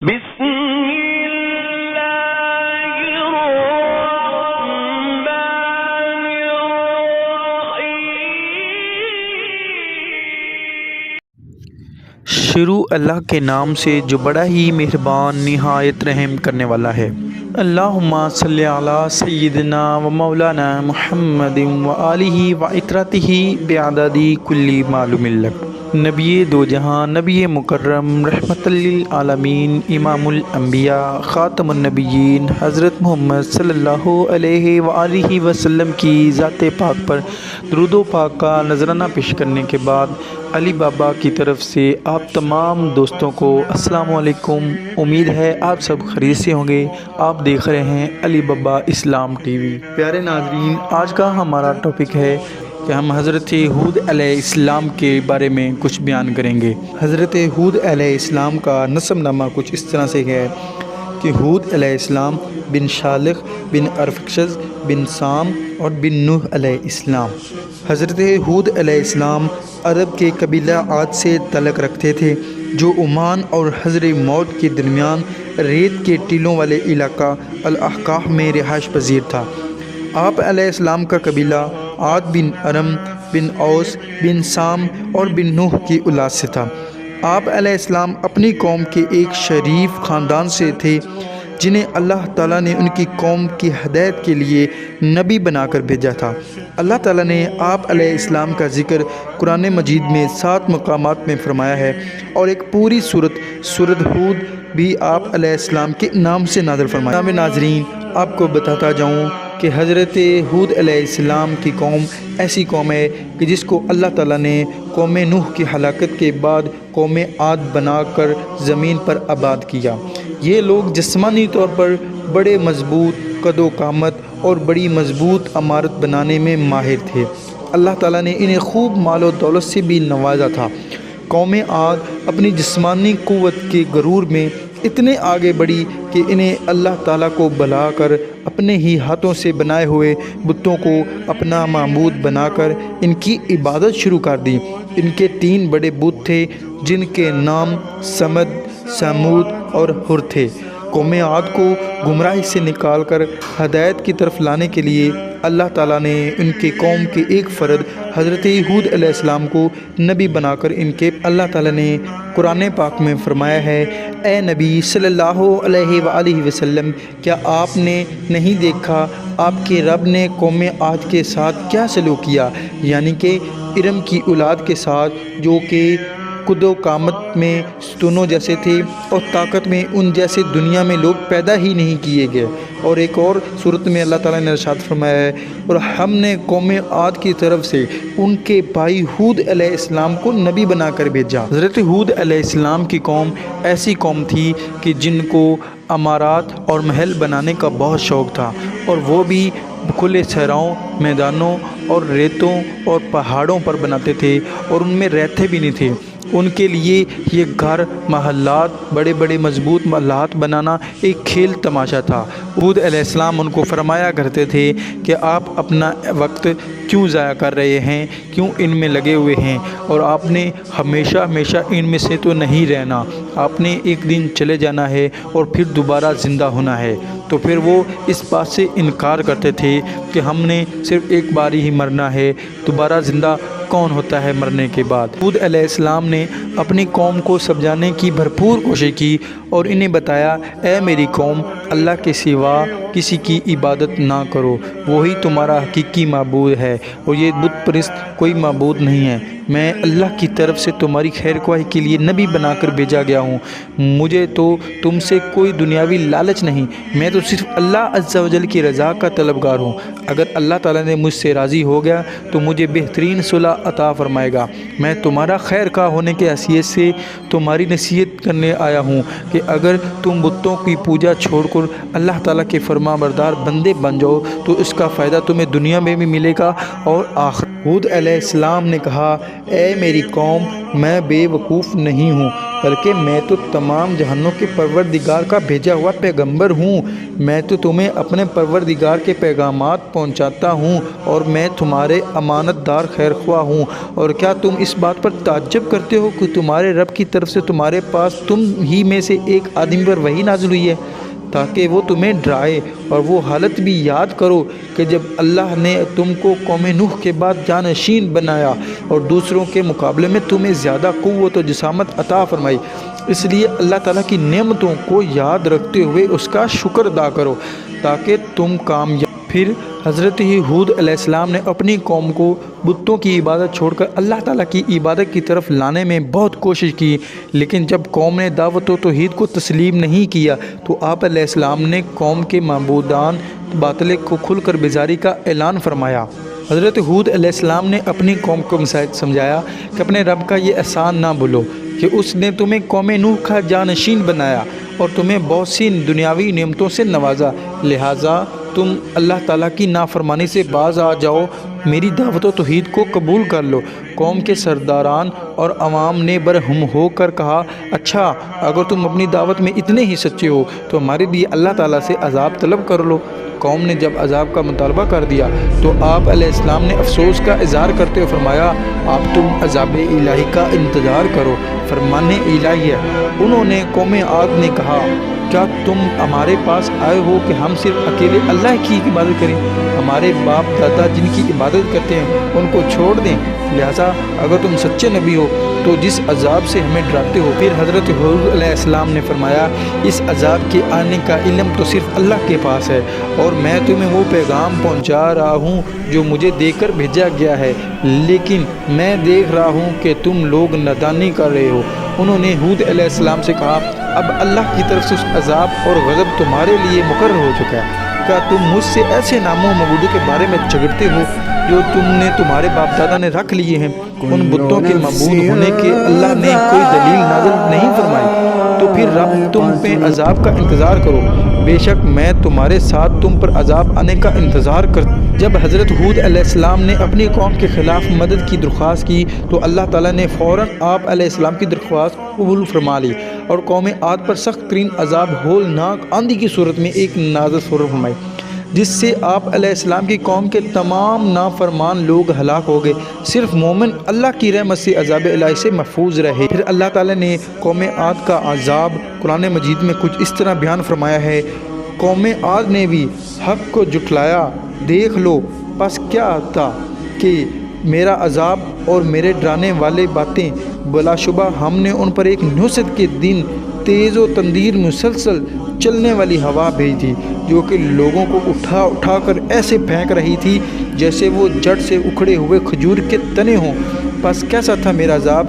بسم اللہ الرحمن الرحیم۔ شروع اللہ کے نام سے جو بڑا ہی مہربان نہایت رحم کرنے والا ہے۔ اللہم صلی علی سیدنا و مولانا محمد و آلہ و اطراتہ بعدد کل معلوم لک۔ نبی دو جہاں، نبی مکرم، رحمت للعالمین، امام الانبیاء، خاتم النبیین، حضرت محمد صلی اللہ علیہ وآلہ وسلم کی ذات پاک پر درود و پاک کا نذرانہ پیش کرنے کے بعد علی بابا کی طرف سے آپ تمام دوستوں کو السلام علیکم۔ امید ہے آپ سب خیریت سے ہوں گے۔ آپ دیکھ رہے ہیں علی بابا اسلام ٹی وی۔ پیارے ناظرین، آج کا ہمارا ٹاپک ہے کہ ہم حضرت ہود علیہ السلام کے بارے میں کچھ بیان کریں گے۔ حضرت ہود علیہ السلام کا نسب نامہ کچھ اس طرح سے ہے کہ ہود علیہ السلام بن شالخ بن ارفکشز بن سام اور بن نوح علیہ السلام۔ حضرت ہود علیہ السلام عرب کے قبیلہ عاد سے تعلق رکھتے تھے جو عمان اور حضر موت کے درمیان ریت کے ٹیلوں والے علاقہ الاحقاف میں رہائش پذیر تھا۔ آپ علیہ السلام کا قبیلہ عاد بن ارم بن اوس بن سام اور بن نوح کی اولاد سے تھا۔ آپ علیہ السلام اپنی قوم کے ایک شریف خاندان سے تھے جنہیں اللہ تعالیٰ نے ان کی قوم کی ہدایت کے لیے نبی بنا کر بھیجا تھا۔ اللہ تعالیٰ نے آپ علیہ السلام کا ذکر قرآن مجید میں 7 مقامات میں فرمایا ہے اور ایک پوری سورۃ ہود بھی آپ علیہ السلام کے نام سے نازل فرمایا۔ ناظرین، آپ کو بتاتا جاؤں کہ حضرت ہود علیہ السلام کی قوم ایسی قوم ہے کہ جس کو اللہ تعالیٰ نے قوم نوح کی ہلاکت کے بعد قوم عاد بنا کر زمین پر آباد کیا۔ یہ لوگ جسمانی طور پر بڑے مضبوط قد و قامت اور بڑی مضبوط عمارت بنانے میں ماہر تھے۔ اللہ تعالیٰ نے انہیں خوب مال و دولت سے بھی نوازا تھا۔ قوم عاد اپنی جسمانی قوت کے غرور میں اتنے آگے بڑھی کہ انہیں اللہ تعالیٰ کو بھلا کر اپنے ہی ہاتھوں سے بنائے ہوئے بتوں کو اپنا معبود بنا کر ان کی عبادت شروع کر دی۔ ان کے 3 بڑے بت تھے جن کے نام سمد، سمود اور ہر تھے۔ قوم عاد کو گمراہی سے نکال کر ہدایت کی طرف لانے کے لیے اللہ تعالیٰ نے ان کے قوم کے ایک فرد حضرت ہود علیہ السلام کو نبی بنا کر اللہ تعالیٰ نے قرآن پاک میں فرمایا ہے، اے نبی صلی اللہ علیہ وآلہ وسلم، کیا آپ نے نہیں دیکھا آپ کے رب نے قوم عاد کے ساتھ کیا سلوک کیا، یعنی کہ ارم کی اولاد کے ساتھ جو کہ قد و قامت میں ستونوں جیسے تھے اور طاقت میں ان جیسے دنیا میں لوگ پیدا ہی نہیں کیے گئے۔ اور ایک اور صورت میں اللہ تعالیٰ نے ارشاد فرمایا ہے، اور ہم نے قوم عاد کی طرف سے ان کے بھائی ہود علیہ السلام کو نبی بنا کر بھیجا۔ حضرت ہود علیہ السلام کی قوم ایسی قوم تھی کہ جن کو عمارات اور محل بنانے کا بہت شوق تھا، اور وہ بھی کھلے صحراؤں، میدانوں اور ریتوں اور پہاڑوں پر بناتے تھے اور ان میں رہتے بھی نہیں تھے۔ ان کے لیے یہ گھر، محلات، بڑے بڑے مضبوط محلات بنانا ایک کھیل تماشا تھا۔ ہود علیہ السلام ان کو فرمایا کرتے تھے کہ آپ اپنا وقت کیوں ضائع کر رہے ہیں، کیوں ان میں لگے ہوئے ہیں، اور آپ نے ہمیشہ ان میں سے تو نہیں رہنا، آپ نے ایک دن چلے جانا ہے اور پھر دوبارہ زندہ ہونا ہے۔ تو پھر وہ اس بات سے انکار کرتے تھے کہ ہم نے صرف ایک بار ہی مرنا ہے، دوبارہ زندہ کون ہوتا ہے مرنے کے بعد۔ ہود علیہ السلام نے اپنی قوم کو سمجھانے کی بھرپور کوشش کی اور انہیں بتایا، اے میری قوم، اللہ کے سوا کسی کی عبادت نہ کرو، وہی تمہارا حقیقی معبود ہے اور یہ بت پرست کوئی معبود نہیں ہے۔ میں اللہ کی طرف سے تمہاری خیر خواہی کے لیے نبی بنا کر بھیجا گیا ہوں۔ مجھے تو تم سے کوئی دنیاوی لالچ نہیں، میں تو صرف اللہ عز و جل کی رضا کا طلبگار ہوں۔ اگر اللہ تعالیٰ نے مجھ سے راضی ہو گیا تو مجھے بہترین صلح عطا فرمائے گا۔ میں تمہارا خیر خواہ ہونے کی حیثیت سے تمہاری نصیحت کرنے آیا ہوں کہ اگر تم بتوں کی پوجا چھوڑ کر اللہ تعالیٰ کے فرما بردار بندے بن جاؤ تو اس کا فائدہ تمہیں دنیا میں بھی ملے گا اور آخرت۔ ہود علیہ السلام نے کہا، اے میری قوم، میں بے وقوف نہیں ہوں، بلکہ میں تو تمام جہانوں کے پروردگار کا بھیجا ہوا پیغمبر ہوں۔ میں تو تمہیں اپنے پروردگار کے پیغامات پہنچاتا ہوں اور میں تمہارے امانت دار خیر خواہ ہوں، اور کیا تم اس بات پر تعجب کرتے ہو کہ تمہارے رب کی طرف سے تمہارے پاس تم ہی میں سے ایک آدمی پر وحی نازل ہوئی ہے تاکہ وہ تمہیں ڈرائے، اور وہ حالت بھی یاد کرو کہ جب اللہ نے تم کو قوم نوح کے بعد جانشین بنایا اور دوسروں کے مقابلے میں تمہیں زیادہ قوت و جسامت عطا فرمائی۔ اس لیے اللہ تعالیٰ کی نعمتوں کو یاد رکھتے ہوئے اس کا شکر ادا کرو تاکہ تم کامیاب۔ پھر حضرت ہود علیہ السلام نے اپنی قوم کو بتوں کی عبادت چھوڑ کر اللہ تعالیٰ کی عبادت کی طرف لانے میں بہت کوشش کی، لیکن جب قوم نے دعوت و توحید کو تسلیم نہیں کیا تو آپ علیہ السلام نے قوم کے معبودان باطل کو کھل کر بیزاری کا اعلان فرمایا۔ حضرت ہود علیہ السلام نے اپنی قوم کو سمجھایا کہ اپنے رب کا یہ احسان نہ بھولو کہ اس نے تمہیں قوم نوح کا جانشین بنایا اور تمہیں بہت سی دنیاوی نعمتوں سے نوازا، لہٰذا تم اللہ تعالیٰ کی نافرمانی سے باز آ جاؤ، میری دعوت و توحید کو قبول کر لو۔ قوم کے سرداران اور عوام نے برہم ہو کر کہا، اچھا اگر تم اپنی دعوت میں اتنے ہی سچے ہو تو ہمارے لیے اللہ تعالیٰ سے عذاب طلب کر لو۔ قوم نے جب عذاب کا مطالبہ کر دیا تو آپ علیہ السلام نے افسوس کا اظہار کرتے ہوئے فرمایا، اب تم عذاب الہی کا انتظار کرو، فرمان الہی ہے۔ انہوں نے قوم عاد نے کہا، کیا تم ہمارے پاس آئے ہو کہ ہم صرف اکیلے اللہ کی عبادت کریں؟ ہمارے باپ دادا جن کی عبادت کرتے ہیں ان کو چھوڑ دیں، لہٰذا اگر تم سچے نبی ہو تو جس عذاب سے ہمیں ڈراتے ہو۔ پھر حضرت ہود علیہ السلام نے فرمایا، اس عذاب کے آنے کا علم تو صرف اللہ کے پاس ہے، اور میں تمہیں وہ پیغام پہنچا رہا ہوں جو مجھے دے کر بھیجا گیا ہے، لیکن میں دیکھ رہا ہوں کہ تم لوگ نادانی کر رہے ہو۔ انہوں نے ہود علیہ السلام سے کہا، اب اللہ کی طرف سے اس عذاب اور غضب تمہارے لیے مقرر ہو چکا ہے، کیا تم مجھ سے ایسے ناموں معبودوں کے بارے میں جھگڑتے ہو جو تم نے تمہارے باپ دادا نے رکھ لیے ہیں؟ ان بتوں کے معبود ہونے کے اللہ نے کوئی دلیل نازل نہیں فرمائی، تو پھر رب تم پہ عذاب کا انتظار کرو، بے شک میں تمہارے ساتھ تم پر عذاب آنے کا انتظار کرتا۔ جب حضرت ہود علیہ السلام نے اپنی قوم کے خلاف مدد کی درخواست کی تو اللہ تعالیٰ نے فوراً آپ علیہ السلام کی درخواست قبول فرما لی اور قوم عاد پر سخت ترین عذاب ہولناک آندھی کی صورت میں ایک نازل فرمائی، جس سے آپ علیہ السلام کی قوم کے تمام نافرمان لوگ ہلاک ہو گئے، صرف مومن اللہ کی رحمت سے عذاب الہی سے محفوظ رہے۔ پھر اللہ تعالیٰ نے قوم عاد کا عذاب قرآن مجید میں کچھ اس طرح بیان فرمایا ہے، قوم عاد نے بھی حق کو جھٹلایا، دیکھ لو پس کیا تھا کہ میرا عذاب اور میرے ڈرانے والے باتیں، بلا شبہ ہم نے ان پر ایک نحست کے دن تیز و تندر مسلسل چلنے والی ہوا بھیج دی جو کہ لوگوں کو اٹھا اٹھا کر ایسے پھینک رہی تھی جیسے وہ جڑ سے اکھڑے ہوئے کھجور کے تنے ہوں۔ پس کیسا تھا میرا عذاب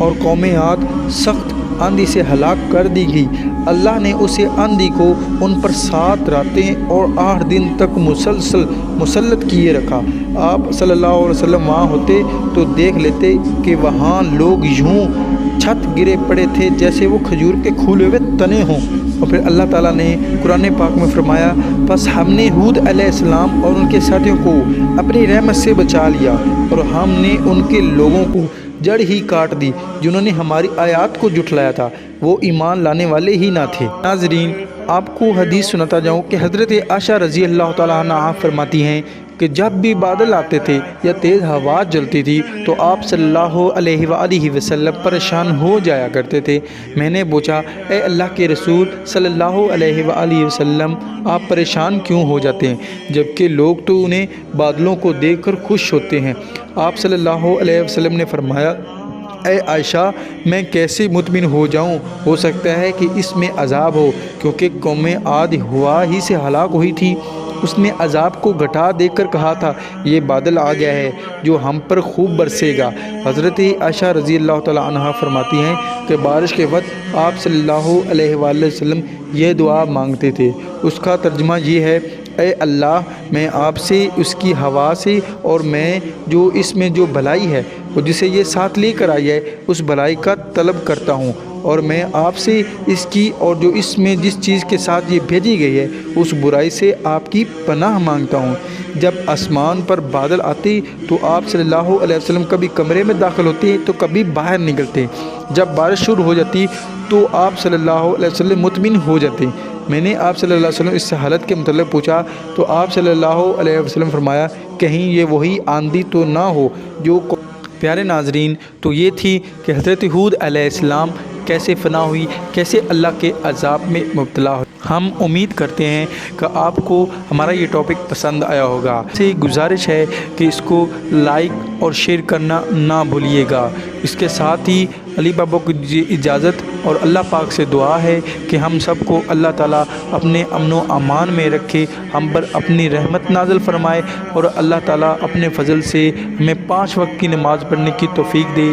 اور قوم عاد سخت آندھی سے ہلاک کر دی گئی۔ اللہ نے اسے آندھی کو ان پر 7 راتیں اور 8 دن تک مسلسل مسلط کیے رکھا۔ آپ صلی اللہ علیہ وسلم وہاں ہوتے تو دیکھ لیتے کہ وہاں لوگ یوں چھت گرے پڑے تھے جیسے وہ کھجور کے کھولے ہوئے تنے ہوں۔ اور پھر اللہ تعالیٰ نے قرآن پاک میں فرمایا، پس ہم نے ہود علیہ السلام اور ان کے ساتھیوں کو اپنی رحمت سے بچا لیا اور ہم نے ان کے لوگوں کو جڑ ہی کاٹ دی جنہوں نے ہماری آیات کو جھٹلایا تھا، وہ ایمان لانے والے ہی نہ تھے۔ ناظرین، آپ کو حدیث سناتا جاؤں کہ حضرت عائشہ رضی اللہ تعالیٰ عنہا فرماتی ہیں کہ جب بھی بادل آتے تھے یا تیز ہوا چلتی تھی تو آپ صلی اللہ علیہ وآلہ وسلم پریشان ہو جایا کرتے تھے۔ میں نے پوچھا، اے اللہ کے رسول صلی اللہ علیہ وآلہ وسلم، آپ پریشان کیوں ہو جاتے ہیں جبکہ لوگ تو انہیں بادلوں کو دیکھ کر خوش ہوتے ہیں؟ آپ صلی اللہ علیہ وسلم نے فرمایا، اے عائشہ، میں کیسے مطمئن ہو جاؤں؟ ہو سکتا ہے کہ اس میں عذاب ہو، کیونکہ قوم عاد ہوا ہی سے ہلاک ہوئی تھی۔ اس نے عذاب کو گھٹا دے کر کہا تھا، یہ بادل آ گیا ہے جو ہم پر خوب برسے گا۔ حضرت عائشہ رضی اللہ تعالیٰ عنہا فرماتی ہیں کہ بارش کے وقت آپ صلی اللہ علیہ وآلہ وسلم یہ دعا مانگتے تھے، اس کا ترجمہ یہ ہے، اے اللہ، میں آپ سے اس کی ہوا سے اور میں جو اس میں جو بھلائی ہے اور جسے یہ ساتھ لے کر آئی ہے اس بھلائی کا طلب کرتا ہوں، اور میں آپ سے اس کی اور جو اس میں جس چیز کے ساتھ یہ بھیجی گئی ہے اس برائی سے آپ کی پناہ مانگتا ہوں۔ جب آسمان پر بادل آتے تو آپ صلی اللہ علیہ وسلم کبھی کمرے میں داخل ہوتے تو کبھی باہر نکلتے۔ جب بارش شروع ہو جاتی تو آپ صلی اللہ علیہ وسلم مطمئن ہو جاتے، میں نے آپ صلی اللہ علیہ وسلم اس سے حالت کے متعلق پوچھا تو آپ صلی اللہ علیہ وسلم فرمایا کہیں یہ وہی آندھی تو نہ ہو جو پیارے ناظرین، تو یہ تھی کہ حضرت ہود علیہ السلام کیسے فنا ہوئی، کیسے اللہ کے عذاب میں مبتلا ہوئی۔ ہم امید کرتے ہیں کہ آپ کو ہمارا یہ ٹاپک پسند آیا ہوگا۔ سے گزارش ہے کہ اس کو لائک اور شیئر کرنا نہ بھولیے گا۔ اس کے ساتھ ہی علی بابا کو اجازت اور اللہ پاک سے دعا ہے کہ ہم سب کو اللہ تعالیٰ اپنے امن و امان میں رکھے، ہم پر اپنی رحمت نازل فرمائے اور اللہ تعالیٰ اپنے فضل سے ہمیں 5 وقت کی نماز پڑھنے کی توفیق دے۔